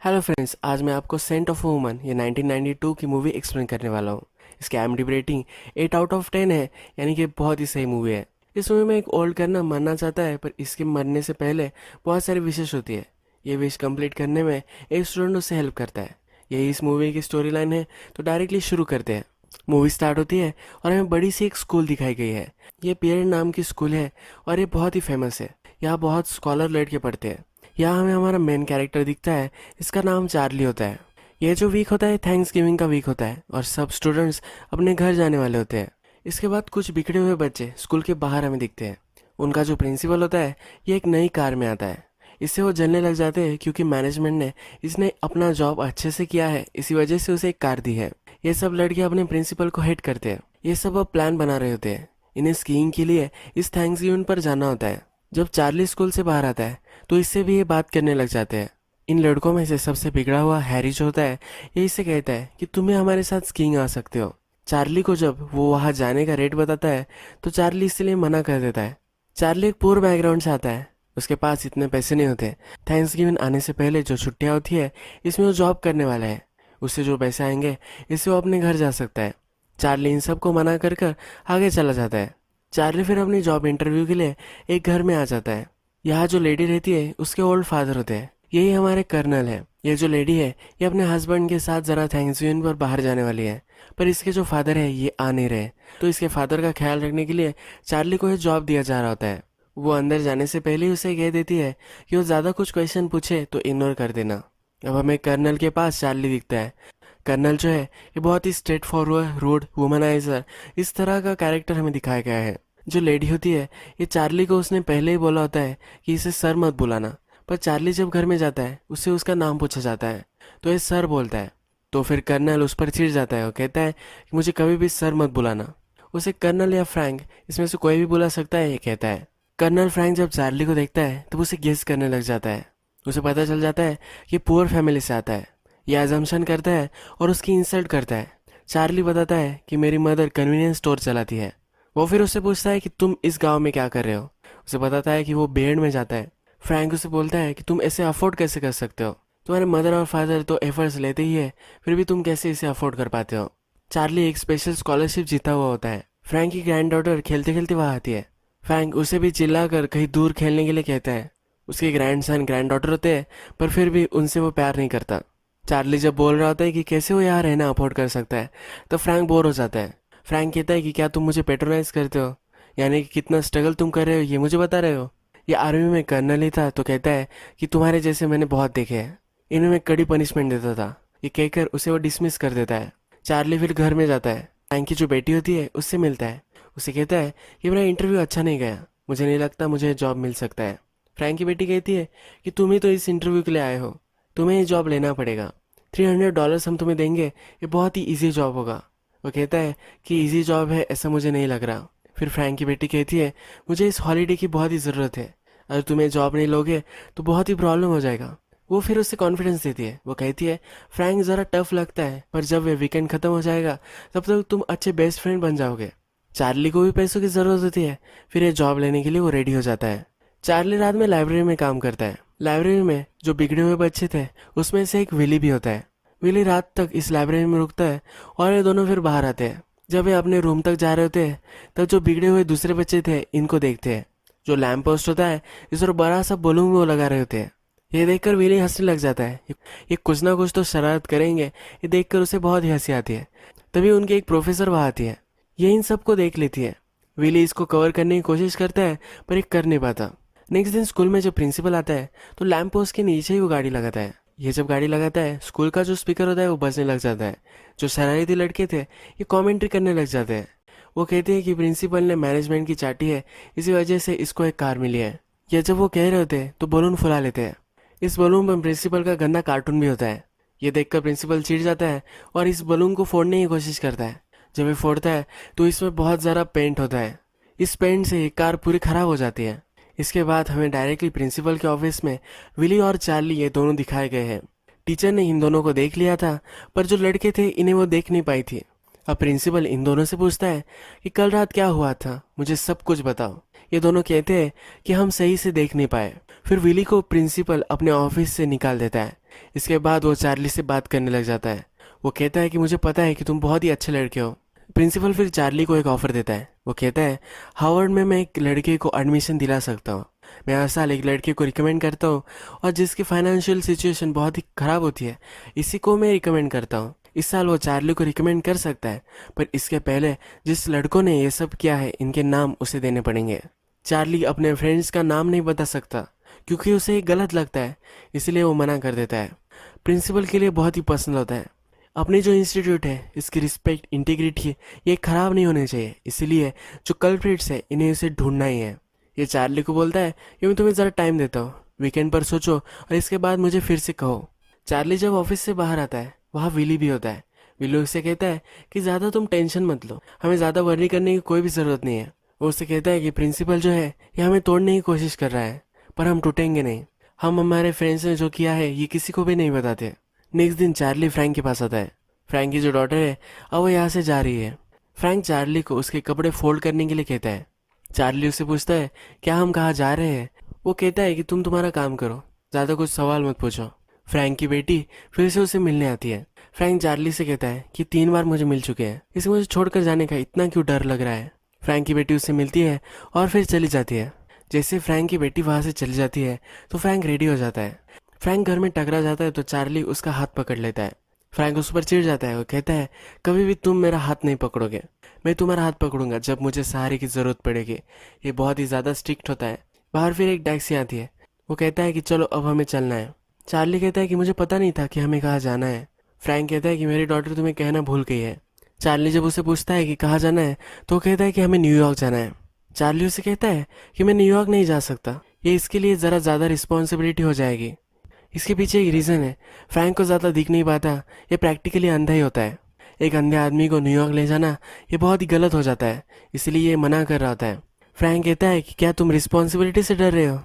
Hello friends, आज मैं आपको सेंट ऑफ वुमन ये 1992 की मूवी एक्सप्लेन करने वाला हूँ। इसकी IMDb रेटिंग 8 आउट ऑफ 10 है, यानी कि बहुत ही सही मूवी है। इस मूवी में एक ओल्ड करना मरना चाहता है, पर इसके मरने से पहले बहुत सारी विशेष होती है। ये विश कंप्लीट करने में एक स्टूडेंट उससे हेल्प करता है। यही इस मूवी की स्टोरी लाइन है, तो डायरेक्टली शुरू करते हैं। मूवी स्टार्ट होती है और हमें बड़ी सी एक स्कूल दिखाई गई है। ये पियरे नाम की स्कूल है और ये बहुत ही फेमस है। यहाँ बहुत स्कॉलर लड़के पढ़ते हैं। यहाँ हमें हमारा मेन कैरेक्टर दिखता है, इसका नाम चार्ली होता है। ये जो वीक होता है थैंक्स गिविंग का वीक होता है और सब स्टूडेंट्स अपने घर जाने वाले होते हैं। इसके बाद कुछ बिगड़े हुए बच्चे स्कूल के बाहर हमें दिखते हैं। उनका जो प्रिंसिपल होता है ये एक नई कार में आता है। इससे वो जलने लग जाते हैं क्योंकि मैनेजमेंट ने इसने अपना जॉब अच्छे से किया है, इसी वजह से उसे एक कार दी है। ये सब लड़के अपने प्रिंसिपल को हेट करते हैं। ये सब अब प्लान बना रहे होते हैं। इन्हें स्कीइंग के लिए इस थैंक्स गिविंग पर जाना होता है। जब चार्ली स्कूल से बाहर आता है तो इससे भी ये बात करने लग जाते हैं। इन लड़कों में से सबसे बिगड़ा हुआ हैरी जो होता है ये इससे कहता है कि तुम्हें हमारे साथ स्कीइंग आ सकते हो। चार्ली को जब वो वहाँ जाने का रेट बताता है तो चार्ली इसलिए मना कर देता है। चार्ली एक पुअर बैकग्राउंड से आता है, उसके पास इतने पैसे नहीं होते। थैंक्स गिविंग आने से पहले जो छुट्टियाँ होती है इसमें वो जॉब करने वाला है। उससे जो पैसे आएंगे इससे वो अपने घर जा सकता है। चार्ली इन सबको मना कर कर आगे चला जाता है। चार्ली फिर अपनी जॉब इंटरव्यू के लिए एक घर में आ जाता है। यहाँ जो लेडी रहती है उसके ओल्ड फादर होते हैं। यही हमारे कर्नल है। ये जो लेडी है ये अपने हस्बैंड के साथ जरा थैंक्सगिविंग पर बाहर जाने वाली है, पर इसके जो फादर है ये आ नहीं रहे। तो इसके फादर का ख्याल रखने के लिए चार्ली को ये जॉब दिया जा रहा होता है। वो अंदर जाने से पहले ही उसे कह देती है कि वो ज़्यादा कुछ क्वेश्चन पूछे तो इग्नोर कर देना। अब हमें कर्नल के पास चार्ली दिखता है। कर्नल जो है ये बहुत ही स्ट्रेट फॉरवर्ड, रूड, वुमनाइजर, इस तरह का कैरेक्टर हमें दिखाया गया है। जो लेडी होती है ये चार्ली को उसने पहले ही बोला होता है कि इसे सर मत बुलाना, पर चार्ली जब घर में जाता है उससे उसका नाम पूछा जाता है तो ये सर बोलता है। तो फिर कर्नल उस पर चिढ़ जाता है और कहता है कि मुझे कभी भी सर मत बुलाना। उसे कर्नल या फ्रैंक इसमें से कोई भी बुला सकता है, ये कहता है। कर्नल फ्रैंक जब चार्ली को देखता है तब उसे गेस करने लग जाता है। उसे पता चल जाता है कि पुअर फैमिली से आता है। यह अजम्पशन करता है और उसकी इंसल्ट करता है। चार्ली बताता है कि मेरी मदर कन्वीनियंस स्टोर चलाती है। वो फिर उससे पूछता है कि तुम इस गांव में क्या कर रहे हो। उसे बताता है कि वो बेड़ में जाता है। फ्रैंक उसे बोलता है कि तुम ऐसे अफोर्ड कैसे कर सकते हो, तुम्हारे मदर और फादर तो एफर्ट्स लेते ही है, फिर भी तुम कैसे इसे अफोर्ड कर पाते हो। चार्ली एक स्पेशल स्कॉलरशिप जीता हुआ होता है। फ्रैंक की ग्रैंड डॉटर खेलते खेलते वहाँ आती है। फ्रैंक उसे भी चिल्लाकर कहीं दूर खेलने के लिए कहता है। उसके ग्रैंड सन ग्रैंड डॉटर होते हैं, पर फिर भी उनसे वो प्यार नहीं करता। चार्ली जब बोल रहा होता है कि कैसे वो यहाँ रहना अफोर्ड कर सकता है, तो फ्रैंक बोर हो जाता है। फ्रैंक कहता है कि क्या तुम मुझे पेट्रोनाइज करते हो, यानी कि कितना स्ट्रगल तुम कर रहे हो ये मुझे बता रहे हो। ये आर्मी में कर्नल ही था, तो कहता है कि तुम्हारे जैसे मैंने बहुत देखे हैं, इन्हें मैं कड़ी पनिशमेंट देता था। ये कहकर उसे वो डिसमिस कर देता है। चार्ली फिर घर में जाता है। फ्रैंक की जो बेटी होती है उससे मिलता है। उसे कहता है कि मेरा इंटरव्यू अच्छा नहीं गया, मुझे नहीं लगता मुझे जॉब मिल सकता है। फ्रैंक की बेटी कहती है कि तुम ही तो इस इंटरव्यू के लिए आए हो, तुम्हें ये जॉब लेना पड़ेगा। $300 हम तुम्हें देंगे, ये बहुत ही ईजी जॉब होगा। वो कहता है कि ईजी जॉब है ऐसा मुझे नहीं लग रहा। फिर फ्रैंक की बेटी कहती है मुझे इस हॉलीडे की बहुत ही ज़रूरत है, अगर तुम्हें जॉब नहीं लोगे तो बहुत ही प्रॉब्लम हो जाएगा। वो फिर उससे कॉन्फिडेंस देती है। वो कहती है फ्रैंक ज़रा टफ लगता है, पर जब वे वीकेंड ख़त्म हो जाएगा तब तक तुम अच्छे बेस्ट फ्रेंड बन जाओगे। चार्ली को भी पैसों की ज़रूरत होती है। फिर ये जॉब लेने के लिए वो रेडी हो जाता है। चार्ली रात में लाइब्रेरी में काम करता है। लाइब्रेरी में जो बिगड़े हुए बच्चे थे उसमें से एक विली भी होता है। विली रात तक इस लाइब्रेरी में रुकता है और ये दोनों फिर बाहर आते हैं। जब वे अपने रूम तक जा रहे होते हैं तब जो बिगड़े हुए दूसरे बच्चे थे इनको देखते हैं। जो लैम्प पोस्ट होता है इस पर बड़ा सा बलून वो लगा रहे होते हैं। ये देखकर विली हंसने लग जाता है। ये कुछ ना कुछ तो शरारत करेंगे, ये देखकर उसे बहुत ही हंसी आती है। तभी उनकी एक प्रोफेसर वहाँ आती है। ये इन सबको देख लेती है। विली इसको कवर करने की कोशिश करता है, पर ये कर नहीं पाता। नेक्स्ट दिन स्कूल में जब प्रिंसिपल आता है तो लैम्प पोस्ट के नीचे ही वो गाड़ी लगाता है। ये जब गाड़ी लगाता है स्कूल का जो स्पीकर होता है वो बजने लग जाता है। जो शरारती लड़के थे ये कमेंट्री करने लग जाते हैं। वो कहते हैं कि प्रिंसिपल ने मैनेजमेंट की चाटी है, इसी वजह से इसको एक कार मिली है। ये जब वो कह रहे होते हैं तो बलून फुला लेते हैं। इस बलून पर प्रिंसिपल का गंदा कार्टून भी होता है। ये देखकर प्रिंसिपल चिढ़ जाता है और इस बलून को फोड़ने की कोशिश करता है। जब ये फोड़ता है तो इसमें बहुत ज़्यादा पेंट होता है। इस पेंट से ये कार पूरी खराब हो जाती है। इसके बाद हमें डायरेक्टली प्रिंसिपल के ऑफिस में विली और चार्ली ये दोनों दिखाए गए हैं। टीचर ने इन दोनों को देख लिया था, पर जो लड़के थे इन्हें वो देख नहीं पाई थी। अब प्रिंसिपल इन दोनों से पूछता है कि कल रात क्या हुआ था, मुझे सब कुछ बताओ। ये दोनों कहते हैं कि हम सही से देख नहीं पाए। फिर विली को प्रिंसिपल अपने ऑफिस से निकाल देता है। इसके बाद वो चार्ली से बात करने लग जाता है। वो कहता है कि मुझे पता है कि तुम बहुत ही अच्छे लड़के हो। प्रिंसिपल फिर चार्ली को एक ऑफर देता है। वो कहता है हार्वर्ड में मैं एक लड़के को एडमिशन दिला सकता हूँ। मैं हर साल एक लड़के को रिकमेंड करता हूँ और जिसकी फाइनेंशियल सिचुएशन बहुत ही ख़राब होती है इसी को मैं रिकमेंड करता हूँ। इस साल वो चार्ली को रिकमेंड कर सकता है, पर इसके पहले जिस लड़कों ने ये सब किया है इनके नाम उसे देने पड़ेंगे। चार्ली अपने फ्रेंड्स का नाम नहीं बता सकता क्योंकि उसे ये गलत लगता है, इसलिए वो मना कर देता है। प्रिंसिपल के लिए बहुत ही पसंद होता है। अपनी जो इंस्टीट्यूट है इसकी रिस्पेक्ट इंटीग्रिटी ये खराब नहीं होने चाहिए, इसलिए जो कल्प्रिट्स है इन्हें इसे ढूंढना ही है। ये चार्ली को बोलता है कि मैं तुम्हें ज़रा टाइम देता हूँ, वीकेंड पर सोचो और इसके बाद मुझे फिर से कहो। चार्ली जब ऑफिस से बाहर आता है वहाँ विली भी होता है। विली उससे कहता है कि ज़्यादा तुम टेंशन मत लो, हमें ज़्यादा वर्री करने की कोई भी ज़रूरत नहीं है। वो उससे कहता है कि प्रिंसिपल जो है ये हमें तोड़ने की कोशिश कर रहा है, पर हम टूटेंगे नहीं। हम हमारे फ्रेंड्स ने जो किया है ये किसी को भी नहीं बताते। नेक्स्ट दिन चार्ली फ्रैंक के पास आता है। फ्रैंक की जो डॉटर है अब वो यहाँ से जा रही है। फ्रैंक चार्ली को उसके कपड़े फोल्ड करने के लिए कहता है। चार्ली उससे पूछता है क्या हम कहाँ जा रहे हैं। वो कहता है कि तुम तुम्हारा काम करो, ज़्यादा कुछ सवाल मत पूछो। फ्रैंक की बेटी फिर से उसे मिलने आती है। फ्रैंक चार्ली से कहता है कि 3 बार मुझे मिल चुके हैं, इसे मुझे छोड़कर जाने का इतना क्यों डर लग रहा है। फ्रैंक की बेटी उससे मिलती है और फिर चली जाती है। जैसे फ्रैंक की बेटी वहाँ से चली जाती है तो फ्रैंक रेडी हो जाता है। फ्रैंक घर में टकरा जाता है तो चार्ली उसका हाथ पकड़ लेता है। फ्रैंक उस पर चिढ़ जाता है। वो कहता है कभी भी तुम मेरा हाथ नहीं पकड़ोगे, मैं तुम्हारा हाथ पकड़ूंगा जब मुझे सहारे की ज़रूरत पड़ेगी। ये बहुत ही ज़्यादा स्ट्रिक्ट होता है। बाहर फिर एक टैक्सी आती है। वो कहता है कि चलो अब हमें चलना है। चार्ली कहता है कि मुझे पता नहीं था कि हमें कहाँ जाना है। फ्रैंक कहता है कि मेरी डॉटर तुम्हें कहना भूल गई है। चार्ली जब उसे पूछता है कि कहाँ जाना है तो वो कहता है कि हमें न्यूयॉर्क जाना है। चार्ली उसे कहता है कि मैं न्यूयॉर्क नहीं जा सकता, ये इसके लिए ज़रा ज़्यादा रिस्पॉन्सिबिलिटी हो जाएगी। इसके पीछे एक रीज़न है। फ्रैंक को ज़्यादा दिख नहीं पाता, ये प्रैक्टिकली अंधा ही होता है। एक अंधे आदमी को न्यूयॉर्क ले जाना ये बहुत ही गलत हो जाता है, इसलिए ये मना कर रहा होता है। फ्रैंक कहता है कि क्या तुम रिस्पॉन्सिबिलिटी से डर रहे हो।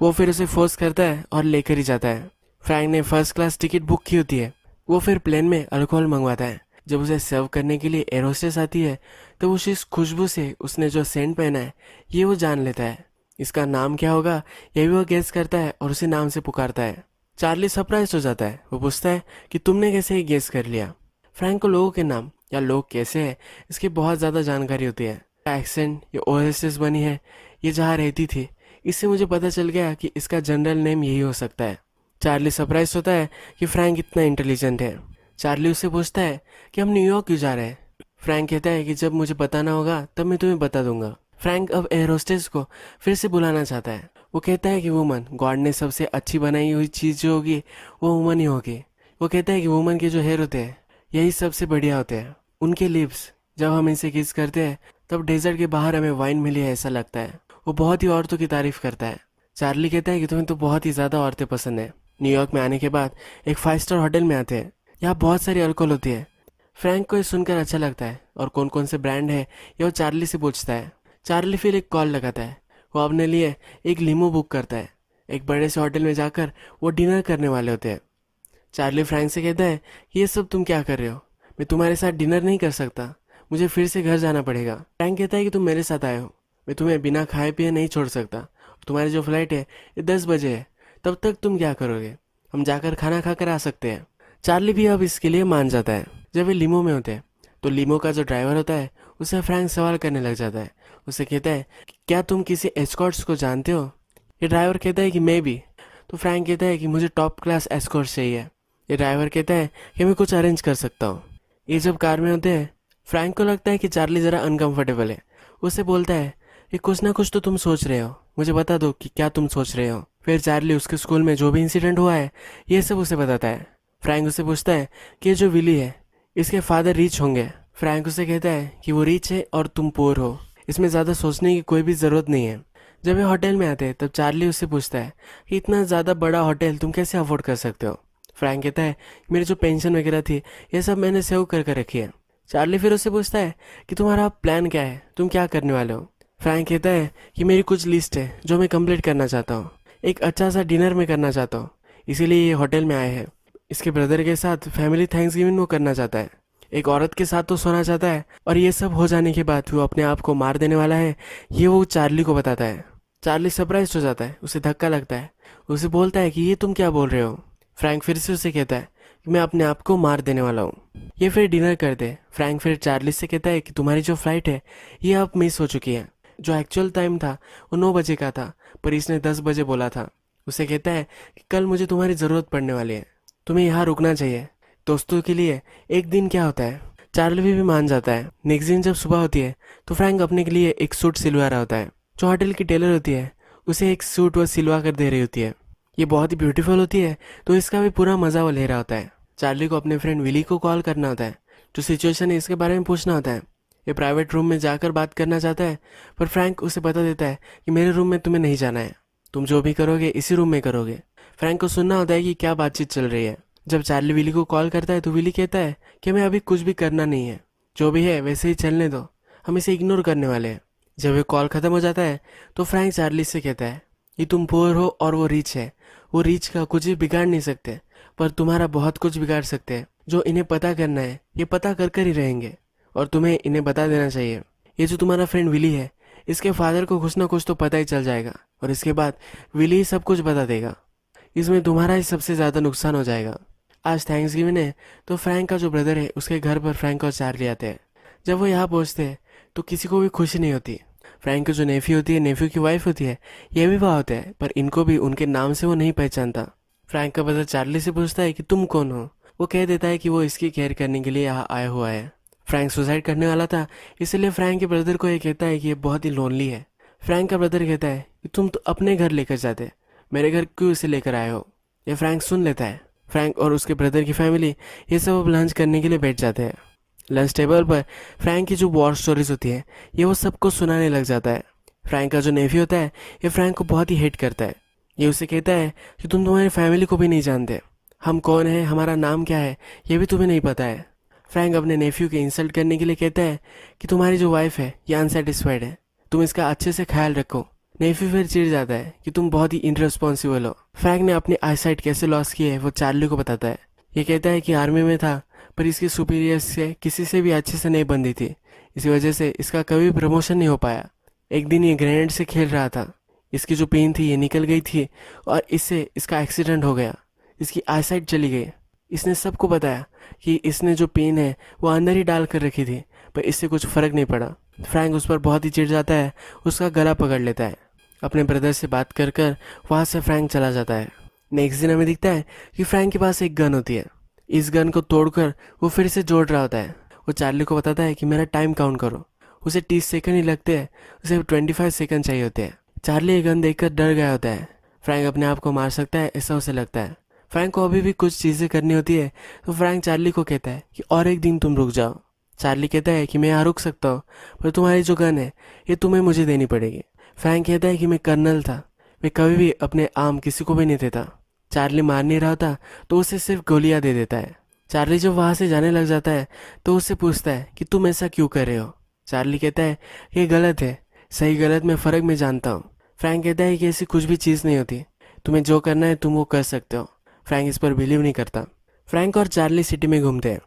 वो फिर उसे फोर्स करता है और लेकर ही जाता है। फ्रैंक ने फर्स्ट क्लास टिकट बुक की होती है। वो फिर प्लेन में अल्कोहल मंगवाता है। जब उसे सर्व करने के लिए एयर होस्टेस आती है तो उस खुशबू से उसने जो सेंट पहना है ये वो जान लेता है। इसका नाम क्या होगा ये भी वो गेस करता है और उसे नाम से पुकारता है। चार्ली सरप्राइज हो जाता है। वो पूछता है कि तुमने कैसे ये गेस कर लिया। फ्रैंक को लोगों के नाम या लोग कैसे हैं इसकी बहुत ज़्यादा जानकारी होती है। एक्सेंट ये ओएसएस बनी है, ये जहाँ रहती थी, इससे मुझे पता चल गया कि इसका जनरल नेम यही हो सकता है। चार्ली सरप्राइज होता है कि फ्रैंक इतना इंटेलिजेंट है। चार्ली उससे पूछता है कि हम न्यूयॉर्क क्यों जा रहे हैं। फ्रैंक कहता है कि जब मुझे बताना होगा तब मैं तुम्हें बता दूंगा। फ्रैंक अब एयर होस्टेस को फिर से बुलाना चाहता है। वो कहता है कि वुमन, गॉड ने सबसे अच्छी बनाई हुई चीज़ जो होगी वो वुमन ही होगी। वो कहता है कि वुमन के जो हेयर होते हैं यही सबसे बढ़िया होते हैं। उनके लिप्स, जब हम इनसे किस करते हैं तब डेजर्ट के बाहर हमें वाइन मिली है ऐसा लगता है। वो बहुत ही औरतों की तारीफ करता है। चार्ली कहता है कि तुम्हें तो बहुत ही ज़्यादा औरतें पसंद है। न्यूयॉर्क में आने के बाद एक 5 स्टार होटल में आते हैं। यहाँ बहुत सारी अल्कोहल होती है। फ्रैंक को ये सुनकर अच्छा लगता है और कौन कौन से ब्रांड है ये वो चार्ली से पूछता है। चार्ली फिर एक कॉल लगाता है। वो अपने लिए एक लिमो बुक करता है। एक बड़े से होटल में जाकर वो डिनर करने वाले होते हैं। चार्ली फ्रैंक से कहता है कि ये सब तुम क्या कर रहे हो, मैं तुम्हारे साथ डिनर नहीं कर सकता, मुझे फिर से घर जाना पड़ेगा। फ्रैंक कहता है कि तुम मेरे साथ आए हो, मैं तुम्हें बिना खाए पिए नहीं छोड़ सकता। तुम्हारी जो फ्लाइट है ये 10 बजे है, तब तक तुम क्या करोगे, हम जाकर खाना खाकर आ सकते हैं। चार्ली भी अब इसके लिए मान जाता है। जब वे लिमो में होते हैं तो लिमो का जो ड्राइवर होता है उसे फ्रैंक सवाल करने लग जाता है। उसे कहता है क्या तुम किसी एस्कॉर्ट्स को जानते हो। ये ड्राइवर कहता है कि मैं भी। तो फ्रैंक कहता है कि मुझे टॉप क्लास एस्कॉर्ट्स चाहिए। ये ड्राइवर कहता है कि मैं कुछ अरेंज कर सकता हूँ। ये जब कार में होते हैं फ्रैंक को लगता है कि चार्ली ज़रा अनकंफर्टेबल है। उसे बोलता है कि कुछ ना कुछ तो तुम सोच रहे हो, मुझे बता दो कि क्या तुम सोच रहे हो। फिर चार्ली उसके स्कूल में जो भी इंसिडेंट हुआ है ये सब उसे बताता है। फ्रैंक उसे पूछता है कि ये जो विली है इसके फादर रिच होंगे। फ्रैंक उसे कहता है कि वो रिच है और तुम पुअर हो, इसमें ज़्यादा सोचने की कोई भी ज़रूरत नहीं है। जब ये होटल में आते हैं तब चार्ली उससे पूछता है कि इतना ज़्यादा बड़ा होटल तुम कैसे अफोर्ड कर सकते हो। फ्रैंक कहता है मेरी जो पेंशन वगैरह थी ये सब मैंने सेव कर रखी है। चार्ली फिर उससे पूछता है कि तुम्हारा प्लान क्या है, तुम क्या करने वाले हो। फ्रैंक कहता है कि मेरी कुछ लिस्ट है जो मैं कंप्लीट करना चाहता हूँ। एक अच्छा सा डिनर में करना चाहता हूँ, इसीलिए ये होटल में आए हैं। इसके ब्रदर के साथ फैमिली थैंक्सगिविंग वो करना चाहता है। एक औरत के साथ तो सोना चाहता है और ये सब हो जाने के बाद वो अपने आप को मार देने वाला है, ये वो चार्ली को बताता है। चार्ली सरप्राइज हो जाता है, उसे धक्का लगता है। उसे बोलता है कि ये तुम क्या बोल रहे हो। फ्रैंक फिर से उसे कहता है कि मैं अपने आप को मार देने वाला हूँ। ये फिर डिनर करते हैं। फ्रैंक फिर चार्ली से कहता है कि तुम्हारी जो फ्लाइट है ये अब मिस हो चुकी है। जो एक्चुअल टाइम था वो 9 बजे का था, पर इसने 10 बजे बोला था। उसे कहता है कि कल मुझे तुम्हारी ज़रूरत पड़ने वाली है, तुम्हें यहाँ रुकना चाहिए। दोस्तों के लिए एक दिन क्या होता है। चार्ली भी मान जाता है। नेक्स्ट दिन जब सुबह होती है तो फ्रैंक अपने के लिए एक सूट सिलवा रहा होता है। जो होटल की टेलर होती है उसे एक सूट वो सिलवा कर दे रही होती है। ये बहुत ही ब्यूटीफुल होती है, तो इसका भी पूरा मजा वो ले रहा होता है। चार्ली को अपने फ्रेंड विली को कॉल करना होता है। जो सिचुएशन है इसके बारे में पूछना होता है। ये प्राइवेट रूम में जाकर बात करना चाहता है, पर फ्रैंक उसे बता देता है कि मेरे रूम में तुम्हें नहीं जाना है, तुम जो भी करोगे इसी रूम में करोगे। फ्रैंक को सुनना होता है कि क्या बातचीत चल रही है। जब चार्ली विली को कॉल करता है तो विली कहता है कि हमें अभी कुछ भी करना नहीं है, जो भी है वैसे ही चलने दो, हम इसे इग्नोर करने वाले हैं। जब ये कॉल खत्म हो जाता है तो फ्रैंक चार्ली से कहता है कि तुम पुअर हो और वो रिच है। वो रिच का कुछ भी बिगाड़ नहीं सकते, पर तुम्हारा बहुत कुछ बिगाड़ सकते हैं। जो इन्हें पता करना है ये पता कर कर ही रहेंगे, और तुम्हें इन्हें बता देना चाहिए। ये जो तुम्हारा फ्रेंड विली है इसके फादर को कुछ ना कुछ तो पता ही चल जाएगा, और इसके बाद विली ही सब कुछ बता देगा। इसमें तुम्हारा ही सबसे ज़्यादा नुकसान हो जाएगा। आज थैंक्सगिविंग है तो फ्रैंक का जो ब्रदर है उसके घर पर फ्रैंक और चार्ली आते हैं। जब वो यहाँ पहुँचते हैं तो किसी को भी खुशी नहीं होती। फ्रैंक की जो नेफ्यू होती है, नेफ्यू की वाइफ होती है, ये भी वहाँ होते हैं, पर इनको भी उनके नाम से वो नहीं पहचानता। फ्रैंक का ब्रदर चार्ली से पूछता है कि तुम कौन हो। वो कह देता है कि वो इसकी केयर करने के लिए यहाँ आया हुआ है। फ्रैंक सुसाइड करने वाला था, इसलिए फ्रैंक के ब्रदर को ये कहता है कि ये बहुत ही लोनली है। फ्रैंक का ब्रदर कहता है कि तुम तो अपने घर लेकर जाते, मेरे घर क्यों इसे लेकर आए हो। ये फ्रैंक सुन लेता है। फ्रैंक और उसके ब्रदर की फैमिली ये सब अब लंच करने के लिए बैठ जाते हैं। लंच टेबल पर फ्रैंक की जो वॉर स्टोरीज होती है ये वो सबको सुनाने लग जाता है। फ्रैंक का जो नेफ्यू होता है ये फ्रैंक को बहुत ही हेट करता है। ये उसे कहता है कि तुम तुम्हारी फैमिली को भी नहीं जानते, हम कौन है, हमारा नाम क्या है, ये भी तुम्हें नहीं पता है। फ्रैंक अपने नेफ्यू के इंसल्ट करने के लिए कहता है कि तुम्हारी जो वाइफ है ये अनसेटिस्फाइड है, तुम इसका अच्छे से ख्याल रखो। नेफ्यू फिर चिढ़ जाता है कि तुम बहुत ही इनरिस्पॉन्सिबल हो। फ्रैंक ने अपनी आईसाइट कैसे लॉस की है वो चार्ली को बताता है। ये कहता है कि आर्मी में था, पर इसकी सुपीरियर्स से किसी से भी अच्छे से नहीं बनती थी, इसी वजह से इसका कभी प्रमोशन नहीं हो पाया। एक दिन ये ग्रेनेड से खेल रहा था, इसकी जो पेन थी ये निकल गई थी और इससे इसका एक्सीडेंट हो गया, इसकी आईसाइट चली गई। इसने सबको बताया कि इसने जो पेन है वो अंदर ही डाल कर रखी थी, पर इससे कुछ फ़र्क नहीं पड़ा। फ्रैंक उस पर बहुत ही चिढ़ जाता है, उसका गला पकड़ लेता है। अपने ब्रदर से बात कर कर वहाँ से फ्रैंक चला जाता है। नेक्स्ट दिन हमें दिखता है कि फ्रैंक के पास एक गन होती है। इस गन को तोड़कर वो फिर से जोड़ रहा होता है। वो चार्ली को बताता है कि मेरा टाइम काउंट करो। उसे 30 सेकंड ही लगते हैं, उसे 25 सेकंड चाहिए होते हैं। चार्ली ये गन देखकर डर गया होता है। फ्रैंक अपने आप को मार सकता है ऐसा उसे लगता है। फ्रैंक को अभी भी कुछ चीज़ें करनी होती है, तो फ्रैंक चार्ली को कहता है कि और एक दिन तुम रुक जाओ। चार्ली कहता है कि मैं यहाँ रुक सकता हूँ, पर तुम्हारी जो गन है ये तुम्हें मुझे देनी पड़ेगी। फ्रैंक कहता है कि मैं कर्नल था, मैं कभी भी अपने आर्म किसी को भी नहीं देता। चार्ली मार नहीं रहा था तो उसे सिर्फ गोलियां दे देता है। चार्ली जब वहाँ से जाने लग जाता है तो उससे पूछता है कि तुम ऐसा क्यों कर रहे हो। चार्ली कहता है कि ये गलत है, सही गलत में फ़र्क मैं जानता हूँ। फ्रैंक कहता है कि ऐसी कुछ भी चीज़ नहीं होती, तुम्हें जो करना है तुम वो कर सकते हो। फ्रैंक इस पर बिलीव नहीं करता। फ्रैंक और चार्ली सिटी में घूमते हैं।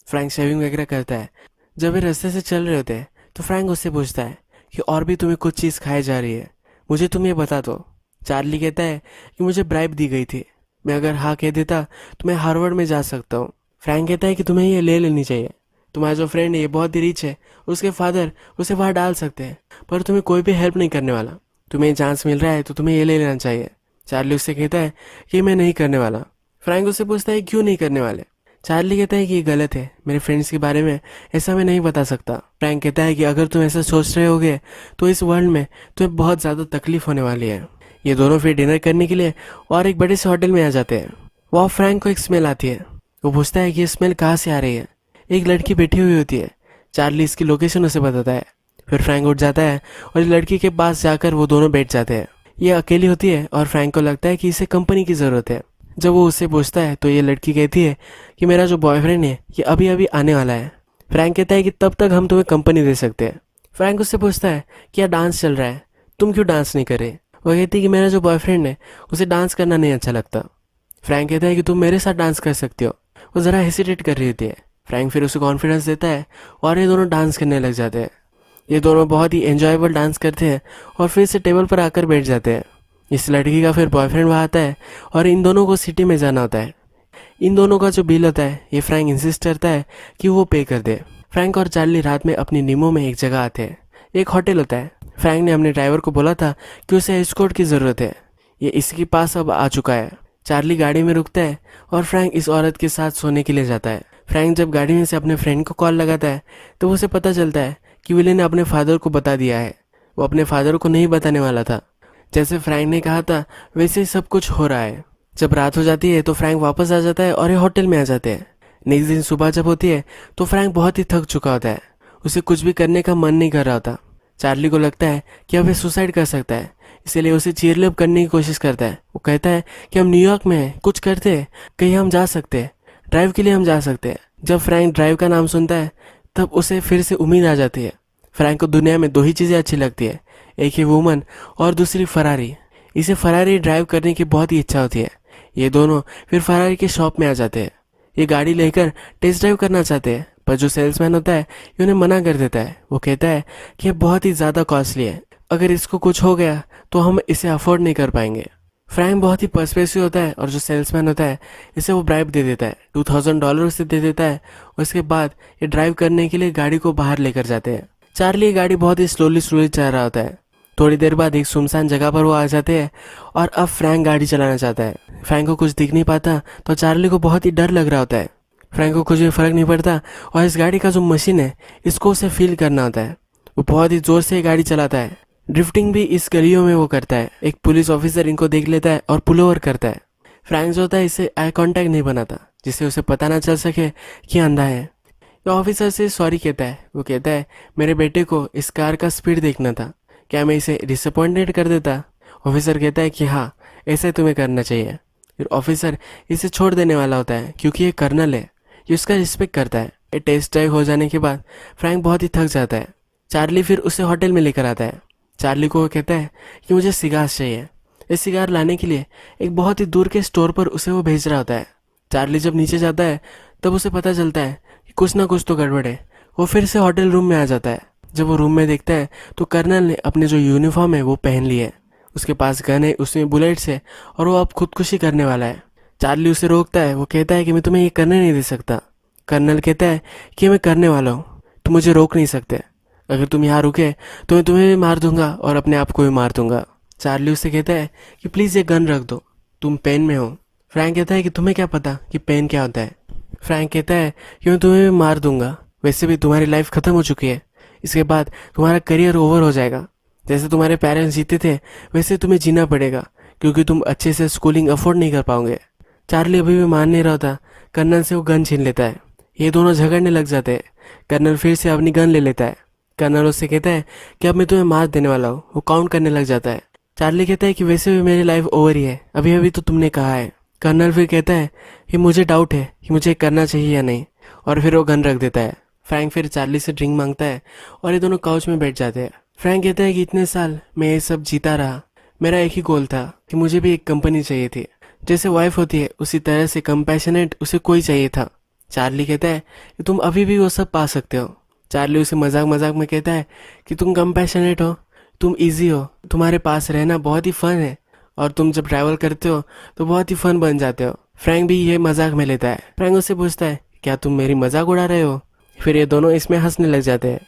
फ्रैंक शेविंग वगैरह करता है। जब वे रास्ते से चल रहे होते हैं तो फ्रैंक उससे पूछता है कि और भी तुम्हें कुछ चीज़ खाई जा रही है, मुझे तुम ये बता दो। चार्ली कहता है कि मुझे ब्राइब दी गई थी, मैं अगर हाँ कह देता तो मैं हार्वर्ड में जा सकता हूँ। फ्रैंक कहता है कि तुम्हें ये ले लेनी चाहिए, तुम्हारा जो फ्रेंड है ये बहुत ही रिच है, उसके फादर उसे वहाँ डाल सकते हैं, पर तुम्हें कोई भी हेल्प नहीं करने वाला। तुम्हें चांस मिल रहा है तो तुम्हें ये ले लेना चाहिए। चार्ली उससे कहता है कि मैं नहीं करने वाला। फ्रैंक उससे पूछता है क्यों नहीं करने वाले। चार्ली कहता है कि ये गलत है, मेरे फ्रेंड्स के बारे में ऐसा मैं नहीं बता सकता। फ्रैंक कहता है कि अगर तुम ऐसा सोच रहे होगे तो इस वर्ल्ड में तुम्हें बहुत ज़्यादा तकलीफ होने वाली है। ये दोनों फिर डिनर करने के लिए और एक बड़े से होटल में आ जाते हैं। वहाँ फ्रैंक को एक स्मेल आती है। वो पूछता है कि ये स्मेल कहाँ से आ रही है। एक लड़की बैठी हुई होती है। चार्ली इसकी लोकेशन उसे बताता है। फिर फ्रैंक उठ जाता है और इस लड़की के पास जाकर वो दोनों बैठ जाते हैं। ये अकेली होती है और फ्रैंक को लगता है कि इसे कंपनी की ज़रूरत है। जब वो उससे पूछता है तो ये लड़की कहती है कि मेरा जो बॉयफ्रेंड है ये अभी अभी आने वाला है। फ्रैंक कहता है कि तब तक हम तुम्हें कंपनी दे सकते हैं। फ्रैंक उससे पूछता है कि यार डांस चल रहा है, तुम क्यों डांस नहीं कर रहे। वो कहती है कि मेरा जो बॉयफ्रेंड है उसे डांस करना नहीं अच्छा लगता। फ्रैंक कहता है कि तुम मेरे साथ डांस कर सकते हो। वो ज़रा हेसिटेट कर रही होती है। फ्रैंक फिर उसे कॉन्फिडेंस देता है और ये दोनों डांस करने लग जाते हैं। ये दोनों बहुत ही एंजॉयबल डांस करते हैं और फिर से टेबल पर आकर बैठ जाते हैं। इस लड़की का फिर बॉयफ्रेंड वहाँ आता है और इन दोनों को सिटी में जाना होता है। इन दोनों का जो बिल होता है ये फ्रैंक इंसिस्ट करता है कि वो पे कर दे। फ्रैंक और चार्ली रात में अपनी नीमो में एक जगह आते हैं। एक होटल होता है। फ्रैंक ने अपने ड्राइवर को बोला था कि उसे एस्कॉर्ट की ज़रूरत है। ये इसके पास अब आ चुका है। चार्ली गाड़ी में रुकता है और फ्रैंक इस औरत के साथ सोने के लिए जाता है। फ्रैंक जब गाड़ी में से अपने फ्रेंड को कॉल लगाता है तो उसे पता चलता है कि विली ने अपने फादर को बता दिया है। वो अपने फादर को नहीं बताने वाला था। जैसे फ्रैंक ने कहा था वैसे ही सब कुछ हो रहा है। जब रात हो जाती है तो फ्रैंक वापस आ जाता है और ये होटल में आ जाते हैं। नेक्स्ट दिन सुबह जब होती है तो फ्रैंक बहुत ही थक चुका होता है। उसे कुछ भी करने का मन नहीं कर रहा होता। चार्ली को लगता है कि अब ये सुसाइड कर सकता है, इसीलिए उसे चीयरअप करने की कोशिश करता है। वो कहता है कि हम न्यूयॉर्क में हैं, कुछ करते हैं, कहीं हम जा सकते हैं, ड्राइव के लिए हम जा सकते हैं। जब फ्रैंक ड्राइव का नाम सुनता है तब उसे फिर से उम्मीद आ जाती है। फ्रैंक को दुनिया में दो ही चीज़ें अच्छी लगती है, एक ही वुमन और दूसरी फरारी। इसे फरारी ड्राइव करने की बहुत ही इच्छा होती है। ये दोनों फिर फरारी के शॉप में आ जाते हैं। ये गाड़ी लेकर टेस्ट ड्राइव करना चाहते हैं, पर जो सेल्समैन होता है ये उन्हें मना कर देता है। वो कहता है कि ये बहुत ही ज़्यादा कॉस्टली है, अगर इसको कुछ हो गया तो हम इसे अफोर्ड नहीं कर पाएंगे। फ्रैंक बहुत ही पर्सपेसिव होता है और जो सेल्समैन होता है इसे वो ब्राइब दे देता है, $2000 उसे दे देता है। उसके बाद ये ड्राइव करने के लिए गाड़ी को बाहर लेकर जाते हैं। चार्ली ये गाड़ी बहुत ही स्लोली स्लोली चला रहा होता है। थोड़ी देर बाद एक सुनसान जगह पर वो आ जाते हैं और अब फ्रैंक गाड़ी चलाना चाहता है। फ्रैंक को कुछ दिख नहीं पाता तो चार्ली को बहुत ही डर लग रहा होता है। फ्रैंक को कुछ भी फर्क नहीं पड़ता और इस गाड़ी का जो मशीन है इसको उसे फील करना होता है। वो बहुत ही जोर से गाड़ी चलाता है। ड्रिफ्टिंग भी इस गलियों में वो करता है। एक पुलिस ऑफिसर इनको देख लेता है और पुल ओवर करता है। फ्रैंक जो होता है इससे आई कांटेक्ट नहीं बनाता, जिससे उसे पता ना चल सके कि अंधा है। ये ऑफिसर से सॉरी कहता है। वो कहता है मेरे बेटे को इस कार का स्पीड देखना था, क्या मैं इसे डिसअपॉइंटेड कर देता? ऑफिसर कहता है कि हाँ, ऐसे तुम्हें करना चाहिए। फिर ऑफिसर इसे छोड़ देने वाला होता है क्योंकि ये कर्नल है, ये उसका रिस्पेक्ट करता है। ये टेस्ट ड्राइव हो जाने के बाद फ्रैंक बहुत ही थक जाता है। चार्ली फिर उसे होटल में लेकर आता है। चार्ली को वो कहता है कि मुझे सिगार चाहिए। ये सिगार लाने के लिए एक बहुत ही दूर के स्टोर पर उसे वो भेज रहा होता है। चार्ली जब नीचे जाता है तब उसे पता चलता है कि कुछ ना कुछ तो गड़बड़ है। वो फिर से होटल रूम में आ जाता है। जब वो रूम में देखता है तो कर्नल ने अपने जो यूनिफॉर्म है वो पहन ली है। उसके पास गन है, उसमें बुलेट्स है और वो अब खुदकुशी करने वाला है। चार्ली उसे रोकता है। वो कहता है कि मैं तुम्हें ये करने नहीं दे सकता। कर्नल कहता है कि मैं करने वाला हूँ, तुम मुझे रोक नहीं सकते। अगर तुम यहाँ रुके तो मैं तुम्हें भी मार दूंगा और अपने आप को भी मार दूंगा। चार्ली उससे कहता है कि प्लीज़ ये गन रख दो, तुम पेन में हो। फ्रैंक कहता है कि तुम्हें क्या पता कि पेन क्या होता है। फ्रैंक कहता है कि मैं तुम्हें भी मार दूंगा, वैसे भी तुम्हारी लाइफ ख़त्म हो चुकी है, इसके बाद तुम्हारा करियर ओवर हो जाएगा। जैसे तुम्हारे पेरेंट्स जीते थे वैसे तुम्हें जीना पड़ेगा, क्योंकि तुम अच्छे से स्कूलिंग अफोर्ड नहीं कर पाओगे। चार्ली अभी भी मान नहीं रहा होता। कर्नल से वो गन छीन लेता है। ये दोनों झगड़ने लग जाते हैं। कर्नल फिर से अपनी गन ले लेता है। कर्नल उससे कहता है कि अब मैं तुम्हें मार देने वाला हूँ। वो काउंट करने लग जाता है। चार्ली कहता है कि वैसे भी मेरी लाइफ ओवर ही है, अभी अभी तो तुमने कहा है। कर्नल फिर कहता है कि मुझे डाउट है कि मुझे करना चाहिए या नहीं, और फिर वो गन रख देता है। फ्रैंक फिर चार्ली से ड्रिंक मांगता है और ये दोनों काउच में बैठ जाते हैं। फ्रैंक कहता है कि इतने साल मैं ये सब जीता रहा, मेरा एक ही गोल था कि मुझे भी एक कंपनी चाहिए थी, जैसे वाइफ होती है उसी तरह से कंपैशनेट उसे कोई चाहिए था। चार्ली कहता है कि तुम अभी भी वो सब पा सकते हो। चार्ली उसे मजाक मजाक में कहता है कि तुम कंपैशनेट हो, तुम इजी हो, तुम्हारे पास रहना बहुत ही फन है, और तुम जब ट्रैवल करते हो तो बहुत ही फन बन जाते हो। फ्रैंक भी ये मजाक में लेता है। फ्रैंक उससे पूछता है क्या तुम मेरी मजाक उड़ा रहे हो? फिर ये दोनों इसमें हंसने लग जाते हैं।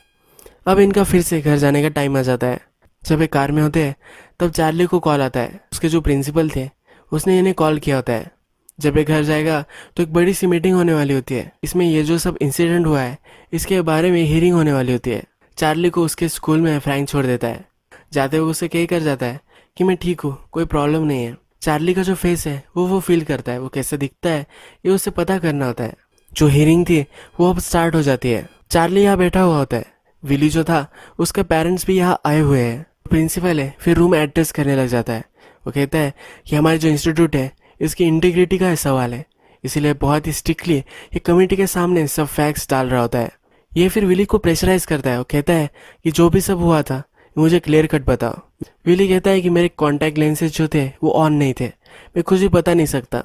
अब इनका फिर से घर जाने का टाइम आ जाता है। जब ये कार में होते हैं तब चार्ली को कॉल आता है। उसके जो प्रिंसिपल थे उसने इन्हें कॉल किया होता है। जब ये घर जाएगा तो एक बड़ी सी मीटिंग होने वाली होती है। इसमें ये जो सब इंसिडेंट हुआ है इसके बारे में हियरिंग होने वाली होती है। चार्ली को उसके स्कूल में फ्रैंक छोड़ देता है। जाते हुए उसे कह कर जाता है कि मैं ठीक हूँ, कोई प्रॉब्लम नहीं है। चार्ली का जो फेस है वो फील करता है, वो कैसे दिखता है ये उसे पता करना होता है। जो हियरिंग थी वो अब स्टार्ट हो जाती है। चार्ली यहाँ बैठा हुआ होता है। विली जो था उसके पेरेंट्स भी यहाँ आए हुए हैं। प्रिंसिपल है फिर रूम एड्रेस करने लग जाता है। वो कहता है कि हमारे जो इंस्टीट्यूट है इसकी इंटीग्रिटी का सवाल है, इसीलिए बहुत ही स्ट्रिक्टली ये कमेटी के सामने सब फैक्ट्स डाल रहा होता है। ये फिर विली को प्रेशराइज करता है। वो कहता है कि जो भी सब हुआ था मुझे क्लियर कट बताओ। विली कहता है कि मेरे कॉन्टैक्ट लेंसेज जो थे वो ऑन नहीं थे, मैं कुछ भी बता नहीं सकता।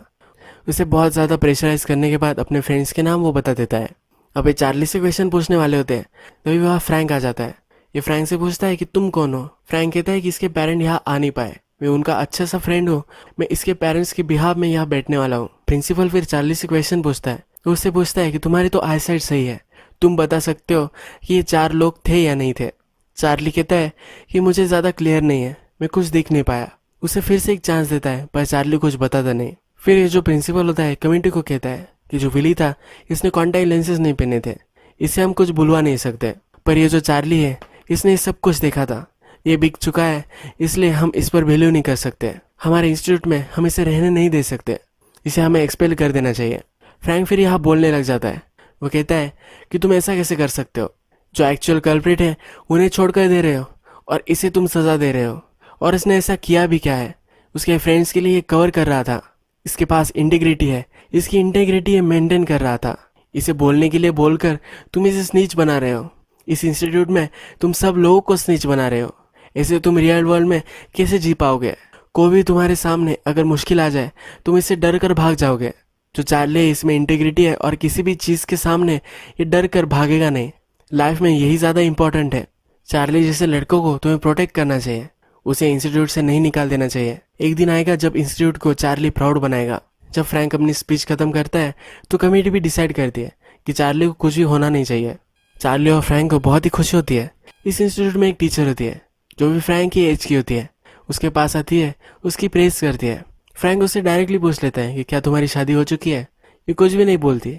उसे बहुत ज़्यादा प्रेशराइज करने के बाद अपने फ्रेंड्स के नाम वो बता देता है। अब ये चार्ली से क्वेश्चन पूछने वाले होते हैं तभी वहाँ फ्रैंक आ जाता है। ये फ्रैंक से पूछता है कि तुम कौन हो? फ्रैंक कहता है कि इसके पेरेंट यहाँ आ नहीं पाए, मैं उनका अच्छा सा फ्रेंड हूँ, मैं इसके पेरेंट्स के बिहाफ में यहाँ बैठने वाला हूँ। प्रिंसिपल फिर चार्ली से क्वेश्चन पूछता है, तो उससे पूछता है कि तुम्हारी तो आईसाइट सही है, तुम बता सकते हो कि ये 4 लोग थे या नहीं थे। चार्ली कहता है कि मुझे ज़्यादा क्लियर नहीं है, मैं कुछ देख नहीं पाया। उसे फिर से एक चांस देता है पर चार्ली कुछ बताता नहीं। फिर ये जो प्रिंसिपल होता है कमेटी को कहता है कि जो विली था इसने कॉन्टैक्ट लेंसेज नहीं पहने थे, इसे हम कुछ बुलवा नहीं सकते। पर ये जो चार्ली है इसने सब कुछ देखा था, ये बिक चुका है, इसलिए हम इस पर वैल्यू नहीं कर सकते। हमारे इंस्टीट्यूट में हम इसे रहने नहीं दे सकते, इसे हमें एक्सपेल कर देना चाहिए। फ्रैंक फिर यहाँ बोलने लग जाता है। वो कहता है कि तुम ऐसा कैसे कर सकते हो, जो एक्चुअल कल्प्रिट है उन्हें छोड़कर दे रहे हो और इसे तुम सज़ा दे रहे हो। और इसने ऐसा किया भी क्या है, उसके फ्रेंड्स के लिए कवर कर रहा था। इसके पास इंटीग्रिटी है, इसकी इंटीग्रिटी मेंटेन कर रहा था। इसे बोलने के लिए बोलकर तुम इसे स्नीच बना रहे हो। इस इंस्टीट्यूट में तुम सब लोगों को स्नीच बना रहे हो। ऐसे तुम रियल वर्ल्ड में कैसे जी पाओगे? कोई भी तुम्हारे सामने अगर मुश्किल आ जाए तुम इससे डर कर भाग जाओगे। जो चार्ली है इसमें इंटीग्रिटी है और किसी भी चीज़ के सामने ये डर कर भागेगा नहीं। लाइफ में यही ज़्यादा इंपॉर्टेंट है। चार्ली जैसे लड़कों को तुम्हें प्रोटेक्ट करना चाहिए, उसे इंस्टीट्यूट से नहीं निकाल देना चाहिए। एक दिन आएगा जब इंस्टीट्यूट को चार्ली प्राउड बनाएगा। जब फ्रैंक अपनी स्पीच खत्म करता है तो कमेटी भी डिसाइड करती है कि चार्ली को कुछ भी होना नहीं चाहिए। चार्ली और फ्रैंक को बहुत ही खुशी होती है। इस इंस्टीट्यूट में एक टीचर होती है जो भी फ्रैंक की एज की होती है। उसके पास आती है, उसकी प्रेस करती है। फ्रैंक उससे डायरेक्टली पूछ लेता है कि क्या तुम्हारी शादी हो चुकी है। ये कुछ भी नहीं बोलती।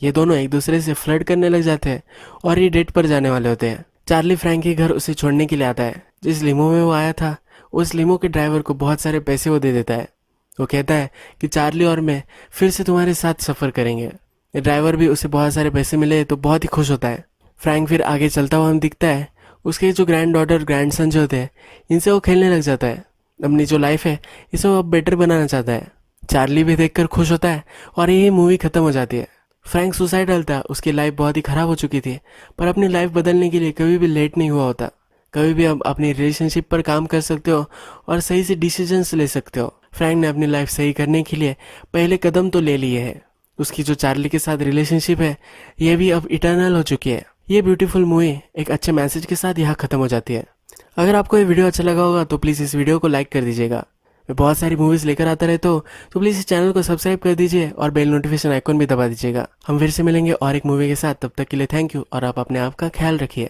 ये दोनों एक दूसरे से फ्लर्ट करने लग जाते हैं और ये डेट पर जाने वाले होते हैं। चार्ली फ्रैंक के घर उसे छोड़ने के लिए आता है। जिस लिमो में वो आया था उस लिमो के ड्राइवर को बहुत सारे पैसे वो दे देता है। वो कहता है कि चार्ली और मैं फिर से तुम्हारे साथ सफ़र करेंगे। ड्राइवर भी उसे बहुत सारे पैसे मिले तो बहुत ही खुश होता है। फ्रैंक फिर आगे चलता हुआ हम दिखता है। उसके जो ग्रैंड डॉटर ग्रैंड सन जो होते हैं इनसे वो खेलने लग जाता है। अपनी जो लाइफ है इसे वो अब बेटर बनाना चाहता है। चार्ली भी देखकर खुश होता है और यही मूवी खत्म हो जाती है। फ्रैंक सुसाइडल था, उसकी लाइफ बहुत ही ख़राब हो चुकी थी, पर अपनी लाइफ बदलने के लिए कभी भी लेट नहीं हुआ होता। कभी भी अब अपनी रिलेशनशिप पर काम कर सकते हो और सही से डिसीजंस ले सकते हो। फ्रैंक ने अपनी लाइफ सही करने के लिए पहले कदम तो ले लिए हैं। उसकी जो चार्ली के साथ रिलेशनशिप है यह भी अब इटर्नल हो चुकी है। ये ब्यूटीफुल मूवी एक अच्छे मैसेज के साथ यहाँ खत्म हो जाती है। अगर आपको ये वीडियो अच्छा लगा होगा तो प्लीज़ इस वीडियो को लाइक कर दीजिएगा। मैं बहुत सारी मूवीज़ लेकर आता रहता हूँ, तो प्लीज़ इस चैनल को सब्सक्राइब कर दीजिए और बेल नोटिफिकेशन आइकॉन भी दबा दीजिएगा। हम फिर से मिलेंगे और एक मूवी के साथ। तब तक के लिए थैंक यू और आप अपने आप का ख्याल रखिए।